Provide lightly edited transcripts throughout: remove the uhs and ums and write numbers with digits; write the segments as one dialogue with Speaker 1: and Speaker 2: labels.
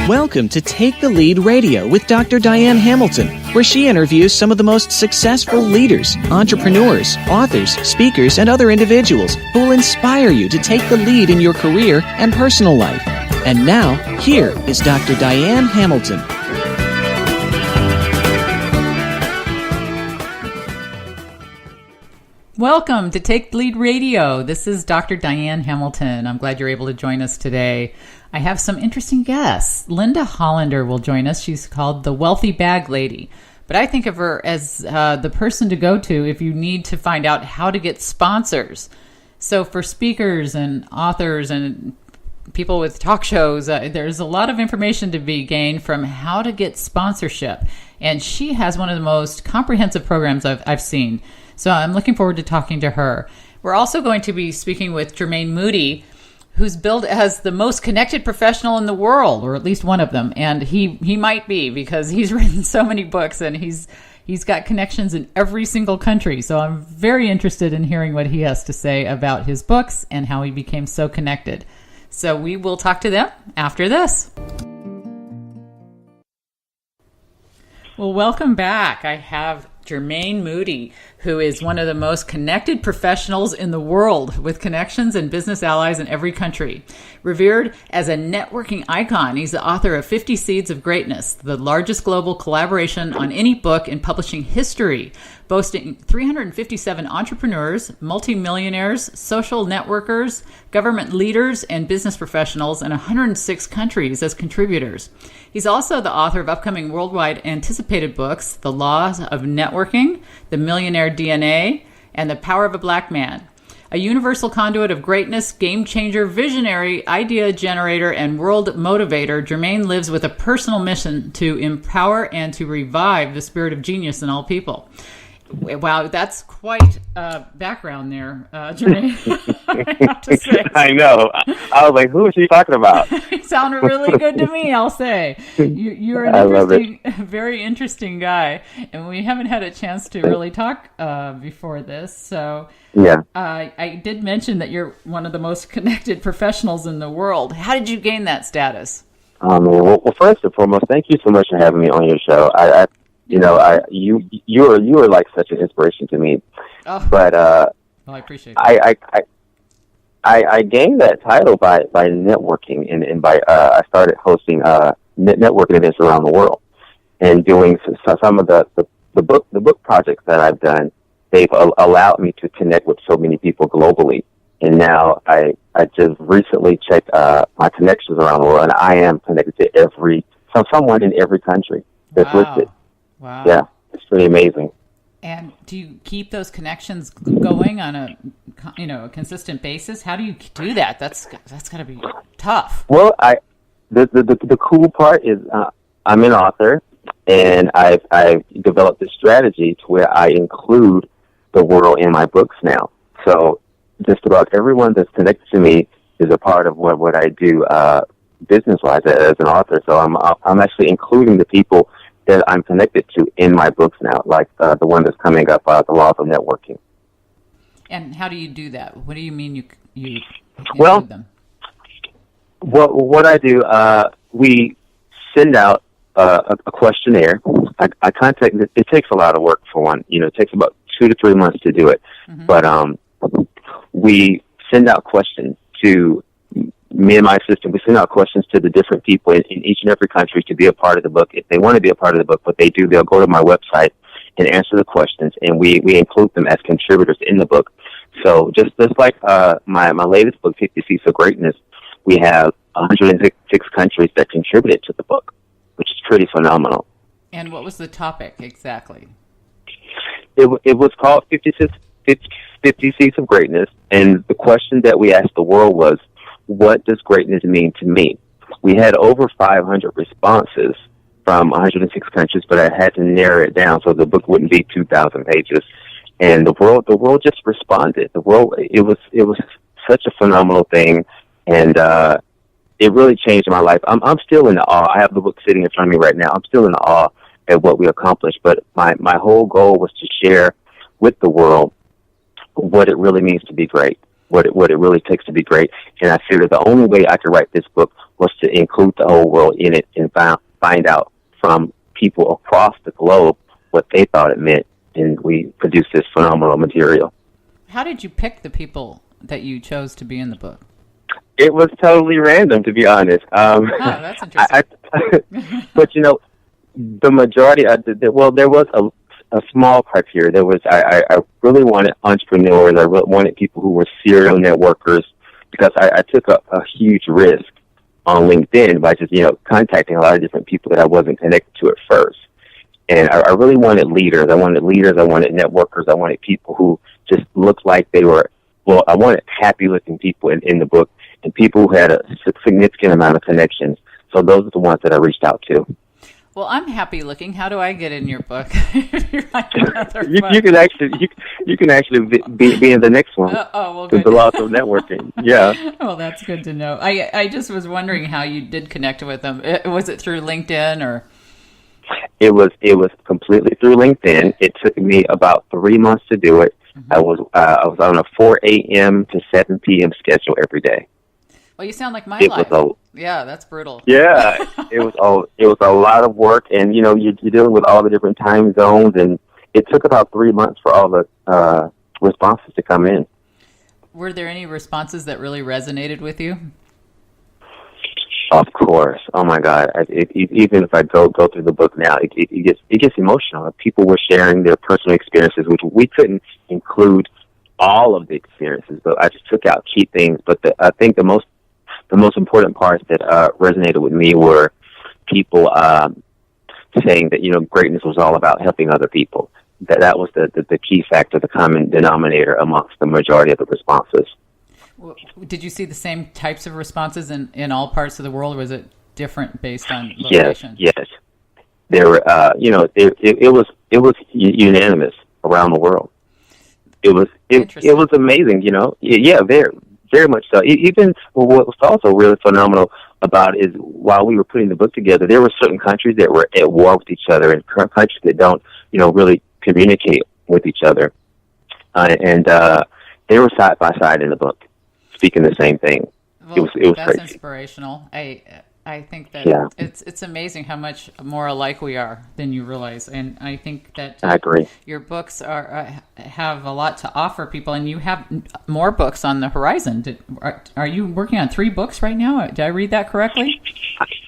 Speaker 1: Welcome to Take the Lead Radio with Dr. Diane Hamilton, where she interviews some of the most successful leaders, entrepreneurs, authors, speakers, and other individuals who will inspire you to take the lead in your career and personal life. And now, here is Dr. Diane Hamilton.
Speaker 2: Welcome to Take the Lead Radio. This is Dr. Diane Hamilton. I'm glad you're able to join us today. I have some interesting guests. Linda Hollander will join us. She's called the Wealthy Bag Lady. But I think of her as the person to go to if you need to find out how to get sponsors. So for speakers and authors and people with talk shows, there's a lot of information to be gained from how to get sponsorship. And she has one of the most comprehensive programs I've seen. So I'm looking forward to talking to her. We're also going to be speaking with Germaine Moody, who's billed as the most connected professional in the world, or at least one of them. And he might be, because he's written so many books and he's got connections in every single country. So I'm very interested in hearing what he has to say about his books and how he became so connected. So we will talk to them after this. Well, welcome back. I have Germaine Moody, who is one of the most connected professionals in the world, with connections and business allies in every country. Revered as a networking icon, he's the author of 50 Seeds of Greatness, the largest global collaboration on any book in publishing history, boasting 357 entrepreneurs, multimillionaires, social networkers, government leaders, and business professionals in 106 countries as contributors. He's also the author of upcoming worldwide anticipated books, The Laws of Networking, The Millionaire DNA, and The Power of a Black Man. A universal conduit of greatness, game changer, visionary, idea generator, and world motivator, Germaine lives with a personal mission to empower and to revive the spirit of genius in all people. Wow, that's quite a background there, Germaine. I have to say.
Speaker 3: I know. I was like, who is she talking about?
Speaker 2: You sound really good to me, I'll say. You're an very interesting guy, and we haven't had a chance to really talk before this. So
Speaker 3: yeah,
Speaker 2: I did mention that you're one of the most connected professionals in the world. How did you gain that status?
Speaker 3: Well, first and foremost, thank you so much for having me on your show. You are like such an inspiration to me.
Speaker 2: Oh,
Speaker 3: but
Speaker 2: well, I appreciate that.
Speaker 3: I gained that title by networking and by I started hosting networking events around the world and doing some of the book projects that I've done. They've allowed me to connect with so many people globally, and now I just recently checked my connections around the world, and I am connected to someone in every country that's listed.
Speaker 2: Wow.
Speaker 3: Yeah, it's pretty amazing.
Speaker 2: And do you keep those connections going on a consistent basis? How do you do that? That's got to be tough.
Speaker 3: Well, the cool part is I'm an author, and I've developed a strategy to where I include the world in my books now. So just about everyone that's connected to me is a part of what I do business-wise as an author. So I'm actually including the people that I'm connected to in my books now, like the one that's coming up, The Laws of Networking.
Speaker 2: And how do you do that? What do you mean you include them?
Speaker 3: Well, what I do, we send out a questionnaire. I contact. It takes a lot of work for one. It takes about 2 to 3 months to do it. Mm-hmm. But we send out questions to me and my assistant. We send out questions to the different people in each and every country to be a part of the book. If they want to be a part of the book, what they do, they'll go to my website and answer the questions, and we include them as contributors in the book. So just like my latest book, 50 Seeds of Greatness, we have 106 countries that contributed to the book, which is pretty phenomenal.
Speaker 2: And what was the topic exactly?
Speaker 3: It was called 50 Seeds of Greatness, and the question that we asked the world was, what does greatness mean to me? We had over 500 responses from 106 countries, but I had to narrow it down so the book wouldn't be 2,000 pages. And the world just responded. It was such a phenomenal thing, and it really changed my life. I'm still in awe. I have the book sitting in front of me right now. I'm still in awe at what we accomplished, but my whole goal was to share with the world what it really means to be great. What it really takes to be great. And I figured the only way I could write this book was to include the whole world in it and find out from people across the globe what they thought it meant, and we produced this phenomenal material.
Speaker 2: How did you pick the people that you chose to be in the book?
Speaker 3: It was totally random, to be honest.
Speaker 2: Oh, that's interesting.
Speaker 3: But the majority there was a small criteria. There was I really wanted entrepreneurs. I really wanted people who were serial networkers, because I took a huge risk on LinkedIn by just contacting a lot of different people that I wasn't connected to at first. And I really wanted leaders. I wanted networkers. I wanted people who just looked like they were, I wanted happy-looking people in the book, and people who had a significant amount of connections. So those are the ones that I reached out to.
Speaker 2: Well, I'm happy-looking. How do I get in your book? You
Speaker 3: can actually be in the next one.
Speaker 2: Well, good.
Speaker 3: The laws of networking. Yeah.
Speaker 2: Well, that's good to know. I just was wondering how you did connect with them. Was it through LinkedIn or?
Speaker 3: It was completely through LinkedIn. It took me about 3 months to do it. Mm-hmm. I was on a 4 a.m. to 7 p.m. schedule every day.
Speaker 2: Well, you sound like my life. Yeah, that's brutal.
Speaker 3: Yeah, it was a lot of work, and you're dealing with all the different time zones, and it took about 3 months for all the responses to come in.
Speaker 2: Were there any responses that really resonated with you?
Speaker 3: Of course. Oh my God! Even if I go through the book now, it gets emotional. People were sharing their personal experiences, which we couldn't include all of the experiences, but I just took out key things. But I think the most important parts that resonated with me were people saying that greatness was all about helping other people. That was the key factor, the common denominator amongst the majority of the responses.
Speaker 2: Did you see the same types of responses in all parts of the world, or was it different based on location?
Speaker 3: Yes. There were, it was unanimous around the world. It was amazing, Yeah, very much so. Even what was also really phenomenal about it is, while we were putting the book together, there were certain countries that were at war with each other, and countries that don't, really communicate with each other, and they were side by side in the book, speaking the same thing.
Speaker 2: Well,
Speaker 3: it was
Speaker 2: that's
Speaker 3: crazy.
Speaker 2: Inspirational. I think that it's amazing how much more alike we are than you realize, and I think that
Speaker 3: I agree.
Speaker 2: Your books have a lot to offer people, and you have more books on the horizon. Are you working on 3 books right now? Did I read that correctly?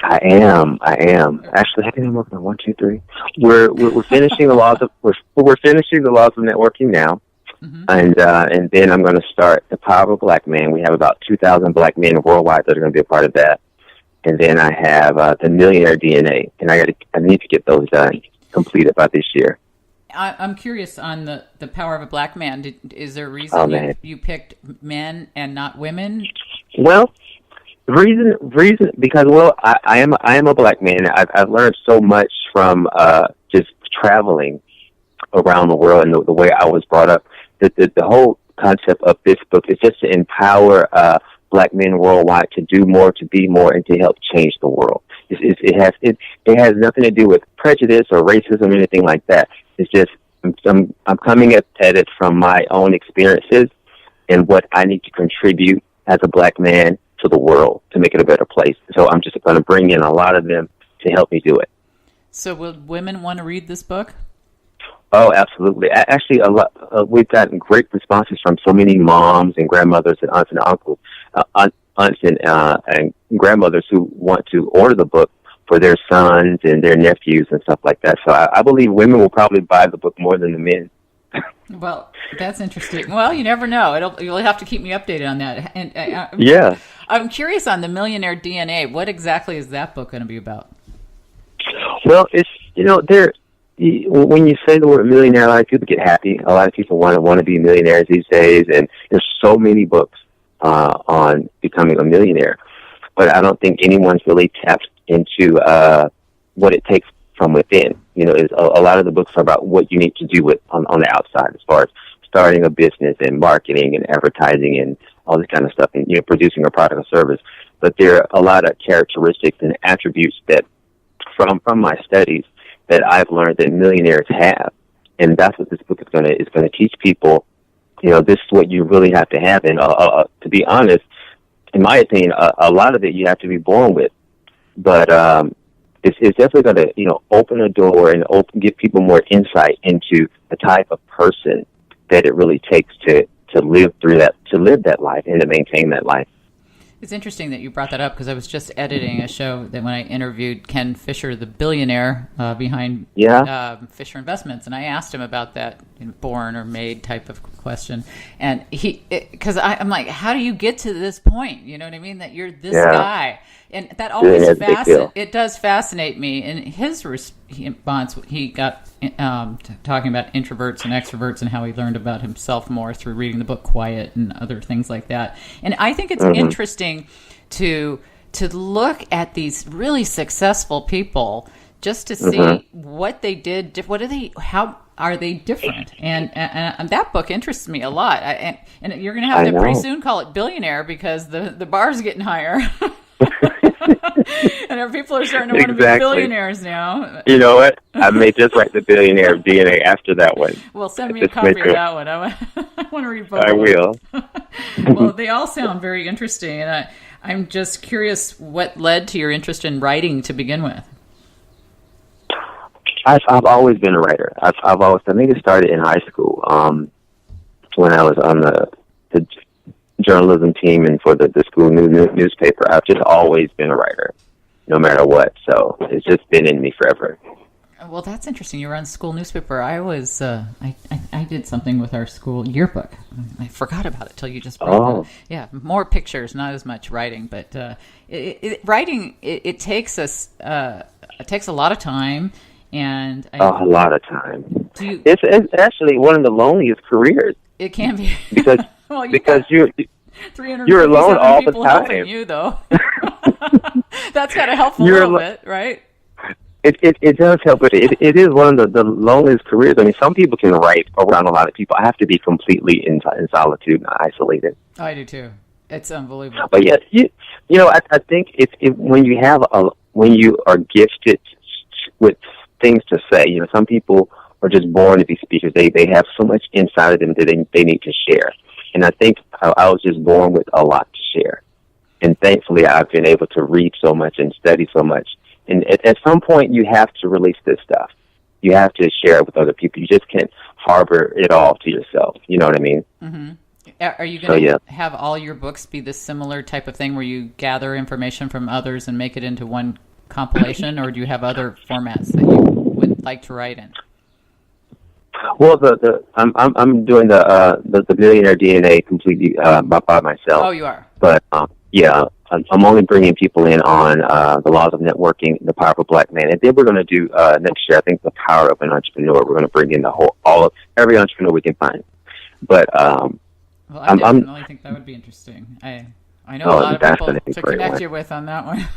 Speaker 3: I am. Actually, I think I'm working on 1, 2, 3. We're finishing the laws of we're finishing the laws of networking now. Mm-hmm. And then I'm going to start The Power of a Black Man. We have about 2,000 black men worldwide that are going to be a part of that. And then I have the Millionaire DNA, and I need to get those completed by this year.
Speaker 2: I'm curious on the Power of a Black Man. Is there a reason you picked men and not women?
Speaker 3: Well, reason because I am a black man. I've learned so much from just traveling around the world and the way I was brought up. The whole concept of this book is just to empower black men worldwide to do more, to be more, and to help change the world. It has nothing to do with prejudice or racism or anything like that. It's just I'm coming at it from my own experiences and what I need to contribute as a black man to the world to make it a better place. So I'm just going to bring in a lot of them to help me do it.
Speaker 2: So will women want to read this book?
Speaker 3: Oh, absolutely. Actually, we've gotten great responses from so many moms and grandmothers and aunts and uncles, aunts and grandmothers who want to order the book for their sons and their nephews and stuff like that. So I believe women will probably buy the book more than the men.
Speaker 2: Well, that's interesting. Well, you never know. You'll have to keep me updated on that. And
Speaker 3: yeah,
Speaker 2: I'm curious on the Millionaire DNA. What exactly is that book going to be about?
Speaker 3: Well, it's when you say the word millionaire, a lot of people get happy. A lot of people want to be millionaires these days, and there's so many books on becoming a millionaire. But I don't think anyone's really tapped into what it takes from within. A lot of the books are about what you need to do on the outside, as far as starting a business and marketing and advertising and all this kind of stuff, and producing a product or service. But there are a lot of characteristics and attributes that from my studies that I've learned that millionaires have, and that's what this book is going to teach people. This is what you really have to have, and to be honest, in my opinion, a lot of it you have to be born with. But it's definitely going to, open a door and give people more insight into the type of person that it really takes to live that life and to maintain that life.
Speaker 2: It's interesting that you brought that up because I was just editing a show that when I interviewed Ken Fisher, the billionaire behind Fisher Investments, and I asked him about that born or made type of question. And because I'm like, how do you get to this point? You know what I mean? That you're this guy. And that always it does fascinate me. In his response, he got talking about introverts and extroverts and how he learned about himself more through reading the book Quiet and other things like that. And I think it's interesting to look at these really successful people just to see what they did. How are they different? And that book interests me a lot. And you're going to have to pretty soon call it Billionaire because the bar's getting higher. And people are starting to want to be billionaires now.
Speaker 3: You know what? I may just write the Billionaire DNA after that one.
Speaker 2: Well, send me a copy of that one. I want to read both.
Speaker 3: I will.
Speaker 2: Well, they all sound very interesting, and I'm just curious what led to your interest in writing to begin with.
Speaker 3: I've always been a writer. I think it started in high school when I was on the journalism team and for the school newspaper. I've just always been a writer, no matter what. So it's just been in me forever.
Speaker 2: Well, that's interesting. You were on school newspaper. I was. I did something with our school yearbook. I forgot about it till you just brought it up. Yeah, more pictures, not as much writing. But writing it takes us. It takes a lot of time. And
Speaker 3: a lot of time. It's actually one of the loneliest careers.
Speaker 2: It can be
Speaker 3: because
Speaker 2: well,
Speaker 3: because you're alone all the time.
Speaker 2: Helping you though, that's got to help a little bit, right?
Speaker 3: It does help, but it is one of the loneliest careers. I mean, some people can write around a lot of people. I have to be completely in solitude and isolated.
Speaker 2: Oh, I do too. It's unbelievable.
Speaker 3: But yes, I think when you are gifted with things to say. Some people are just born to be speakers. They have so much inside of them that they need to share. And I think I was just born with a lot to share. And thankfully, I've been able to read so much and study so much. And at some point, you have to release this stuff. You have to share it with other people. You just can't harbor it all to yourself. You know what I mean?
Speaker 2: Mm-hmm. Are you going to have all your books be this similar type of thing where you gather information from others and make it into one compilation, or do you have other formats that you would like to write in?
Speaker 3: Well, I'm doing the Billionaire DNA completely by myself.
Speaker 2: Oh, you are.
Speaker 3: But I'm only bringing people in on the laws of networking, the power of a black man, and then we're going to do next year. I think the power of an entrepreneur. We're going to bring in every entrepreneur we can find. But
Speaker 2: well, I definitely think that would be interesting. I know a lot of people to connect you with on that one.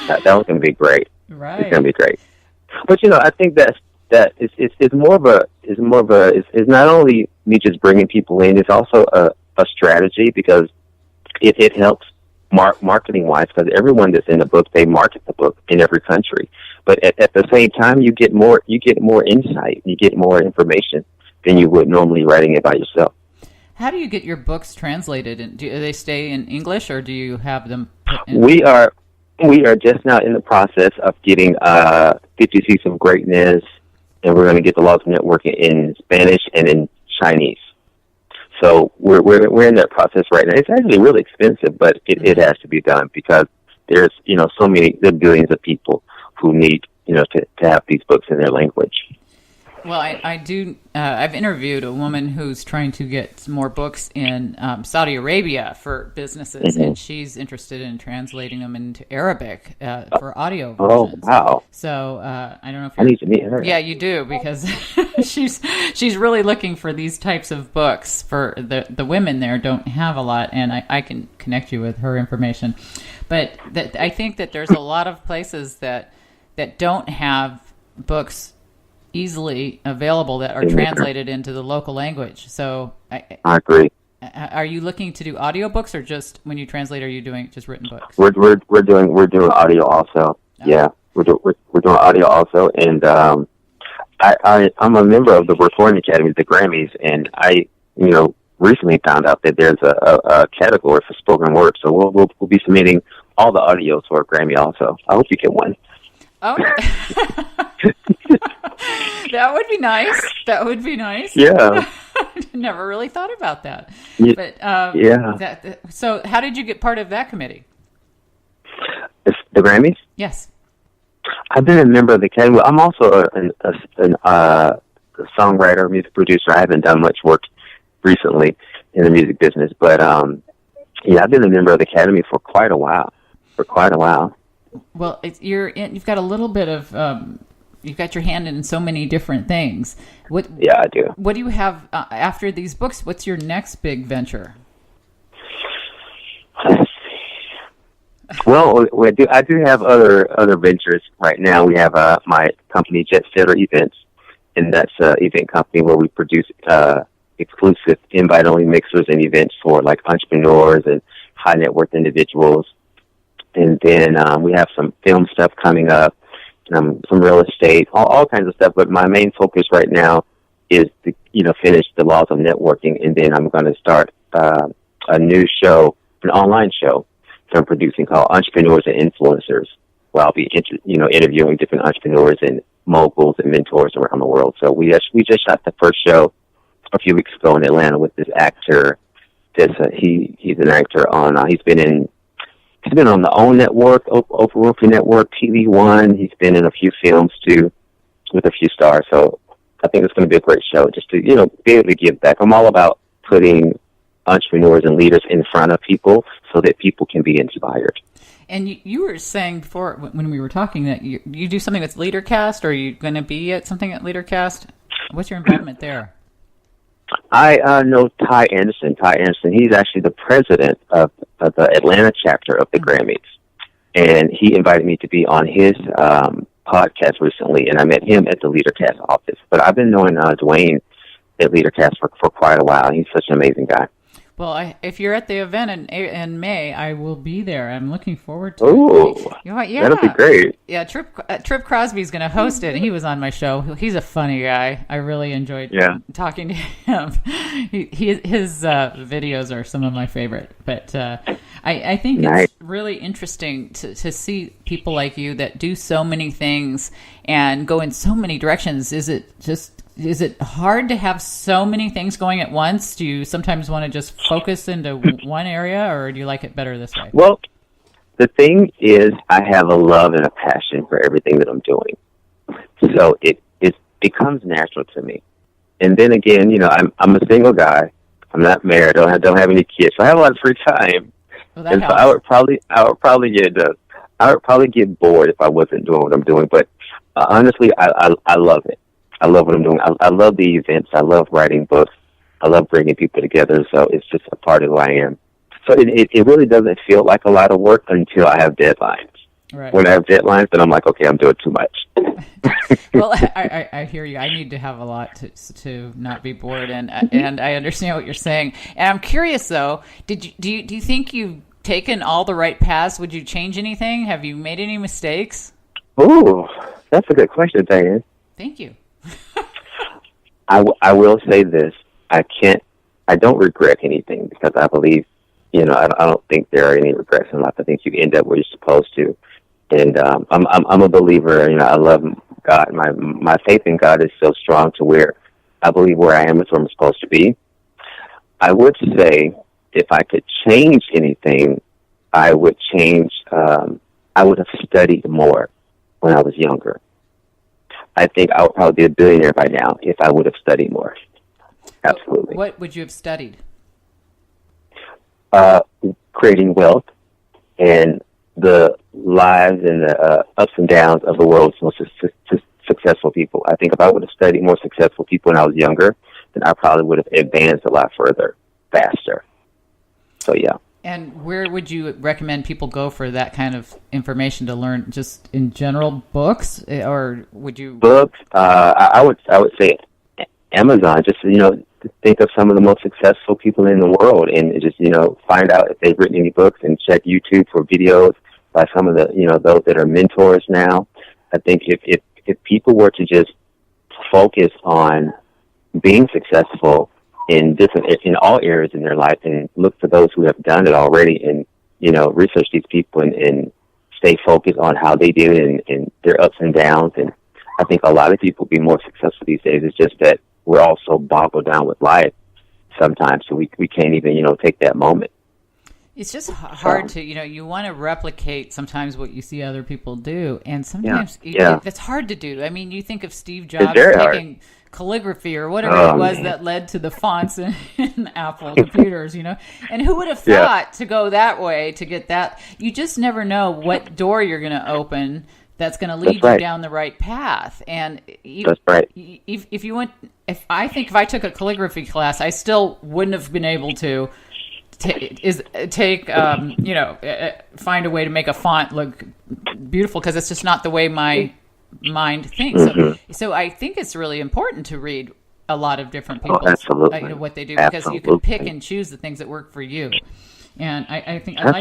Speaker 3: That one's going to be great.
Speaker 2: Right.
Speaker 3: It's going to be great. But I think that it's not only me just bringing people in. It's also a strategy because it helps marketing wise because everyone that's in the book, they market the book in every country. But at the same time, you get more insight, you get more information than you would normally writing it by yourself.
Speaker 2: How do you get your books translated? Do they stay in English or do you have them put in?
Speaker 3: We are just now in the process of getting 50 Seats of Greatness, and we're going to get the Laws of Networking in Spanish and in Chinese. So we're in that process right now. It's actually really expensive, but it has to be done because there's so many billions of people who need to have these books in their language.
Speaker 2: Well, I do. I've interviewed a woman who's trying to get more books in Saudi Arabia for businesses, and she's interested in translating them into Arabic for audio versions.
Speaker 3: Oh, wow!
Speaker 2: So I don't know if
Speaker 3: I need to meet her.
Speaker 2: Yeah, you do because she's really looking for these types of books. For the women there don't have a lot, and I can connect you with her information. But I think that there's a lot of places that don't have books easily available that are translated into the local language. So I
Speaker 3: agree.
Speaker 2: Are you looking to do audiobooks or just when you translate, are you doing just written books?
Speaker 3: We're doing audio also. Oh. Yeah, we're doing audio also, and I'm a member of the Recording Academy, the Grammys, and recently found out that there's a category for spoken word, so we'll be submitting all the audios for a Grammy also. I hope you get one.
Speaker 2: Oh, that would be nice. That would be nice.
Speaker 3: Yeah.
Speaker 2: Never really thought about that.
Speaker 3: Yeah.
Speaker 2: But
Speaker 3: Yeah.
Speaker 2: So how did you get part of that committee?
Speaker 3: The Grammys?
Speaker 2: Yes.
Speaker 3: I've been a member of the Academy. I'm also a songwriter, music producer. I haven't done much work recently in the music business, but yeah, I've been a member of the Academy for quite a while.
Speaker 2: Well, you've got a little bit of you've got your hand in so many different things.
Speaker 3: Yeah, I do.
Speaker 2: What do you have after these books? What's your next big venture?
Speaker 3: Well, I do have other ventures right now. We have my company, Jet Setter Events, and that's an event company where we produce exclusive invite-only mixers and events for like entrepreneurs and high net worth individuals. And then we have some film stuff coming up, some real estate, all kinds of stuff. But my main focus right now is to finish the laws of networking, and then I'm going to start a new show, an online show that I'm producing called Entrepreneurs and Influencers, where I'll be interviewing different entrepreneurs and moguls and mentors around the world. So we just shot the first show a few weeks ago in Atlanta with this actor. He's an actor on. He's been on the OWN network, Oprah Winfrey Network, TV One. He's been in a few films too, with a few stars. So I think it's going to be a great show, just to be able to give back. I'm all about putting entrepreneurs and leaders in front of people so that people can be inspired.
Speaker 2: And you were saying before when we were talking that you do something with LeaderCast, or are you going to be at something at LeaderCast? What's your involvement there?
Speaker 3: I know Ty Anderson. Ty Anderson, he's actually the president of the Atlanta chapter of the Grammys. And he invited me to be on his podcast recently, and I met him at the LeaderCast office. But I've been knowing Dwayne at LeaderCast for quite a while. He's such an amazing guy.
Speaker 2: Well, if you're at the event in May, I will be there. I'm looking forward to
Speaker 3: it.
Speaker 2: Yeah,
Speaker 3: that'll be great.
Speaker 2: Yeah, Trip Crosby's going to host it. He was on my show. He's a funny guy. I really enjoyed talking to him. His videos are some of my favorite. But I think it's really interesting to see people like you that do so many things and go in so many directions. Is it hard to have so many things going at once? Do you sometimes want to just focus into one area, or do you like it better this way?
Speaker 3: Well, the thing is, I have a love and a passion for everything that I'm doing. So it becomes natural to me. And then again, I'm a single guy. I'm not married. I don't have any kids. So I have a lot of free time.
Speaker 2: Well, that
Speaker 3: and
Speaker 2: helps.
Speaker 3: So I would probably get bored if I wasn't doing what I'm doing. But honestly, I love it. I love what I'm doing. I love the events. I love writing books. I love bringing people together. So it's just a part of who I am. So it really doesn't feel like a lot of work until I have deadlines.
Speaker 2: Right.
Speaker 3: When I have deadlines, then I'm like, okay, I'm doing too much.
Speaker 2: Well, I hear you. I need to have a lot to not be bored, and I understand what you're saying. And I'm curious though. Do you think you've taken all the right paths? Would you change anything? Have you made any mistakes?
Speaker 3: Ooh, that's a good question, Diane.
Speaker 2: Thank you.
Speaker 3: I will say this. I don't regret anything, because I believe, I don't think there are any regrets in life. I think you end up where you're supposed to. And I'm a believer. I love God. My faith in God is so strong to where I believe where I am is where I'm supposed to be. I would say if I could change anything, I would change. I would have studied more when I was younger. I think I would probably be a billionaire by now if I would have studied more. Absolutely.
Speaker 2: What would you have studied?
Speaker 3: Creating wealth and the lives and the ups and downs of the world's most successful people. I think if I would have studied more successful people when I was younger, then I probably would have advanced a lot further, faster. So, yeah.
Speaker 2: And where would you recommend people go for that kind of information to learn? Just in general, books, or would you? Books.
Speaker 3: I would say Amazon. Just think of some of the most successful people in the world, and just find out if they've written any books, and check YouTube for videos by some of the those that are mentors now. I think if people were to just focus on being successful in all areas in their life, and look for those who have done it already, and research these people and stay focused on how they do it and their ups and downs. And I think a lot of people be more successful these days. It's just that we're all so boggled down with life sometimes, so we can't even take that moment.
Speaker 2: It's just hard to, you want to replicate sometimes what you see other people do. And sometimes that's hard to do. I mean, you think of Steve Jobs taking calligraphy or whatever it was that led to the fonts in Apple computers, and who would have thought to go that way to get that? You just never know what door you're going to open that's going to lead you down the right path. And
Speaker 3: that's right.
Speaker 2: If I took a calligraphy class, I still wouldn't have been able to find a way to make a font look beautiful, because it's just not the way my mind thinks.
Speaker 3: Mm-hmm.
Speaker 2: So I think it's really important to read a lot of different people, what they do, because you can pick and choose the things that work for you. And I think I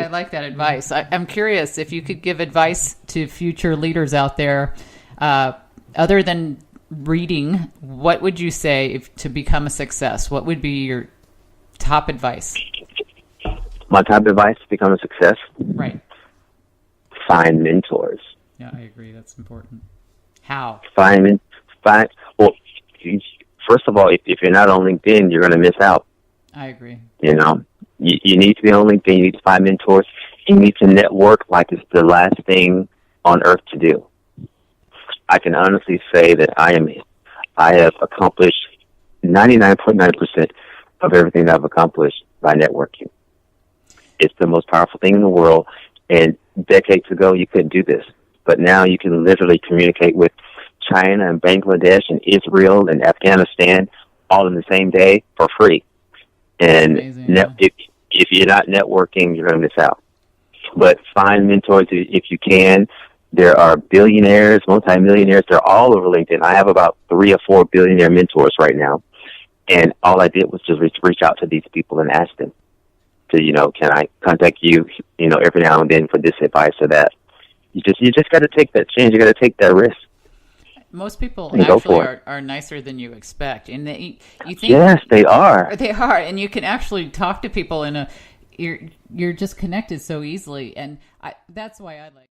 Speaker 2: like that advice. I'm curious if you could give advice to future leaders out there, other than reading. What would you say to become a success? What would be your top advice?
Speaker 3: My top advice to become a success?
Speaker 2: Right.
Speaker 3: Find mentors.
Speaker 2: Yeah, I agree. That's important. How?
Speaker 3: Well, first of all, if you're not on LinkedIn, you're going to miss out.
Speaker 2: I agree.
Speaker 3: You need to be on LinkedIn. You need to find mentors. You need to network like it's the last thing on earth to do. I can honestly say that I have accomplished 99.9% of everything that I've accomplished by networking. It's the most powerful thing in the world. And decades ago, you couldn't do this. But now you can literally communicate with China and Bangladesh and Israel and Afghanistan all in the same day for free. And if you're not networking, you're going to miss out. But find mentors if you can. There are billionaires, multimillionaires. They're all over LinkedIn. I have about 3 or 4 billionaire mentors right now. And all I did was just reach out to these people and ask them to, can I contact you, every now and then for this advice or that. You just got to take that chance. You got to take that risk.
Speaker 2: Most people actually are nicer than you expect, and you think
Speaker 3: yes, they are.
Speaker 2: They are, and you can actually talk to people you're just connected so easily, and that's why I like.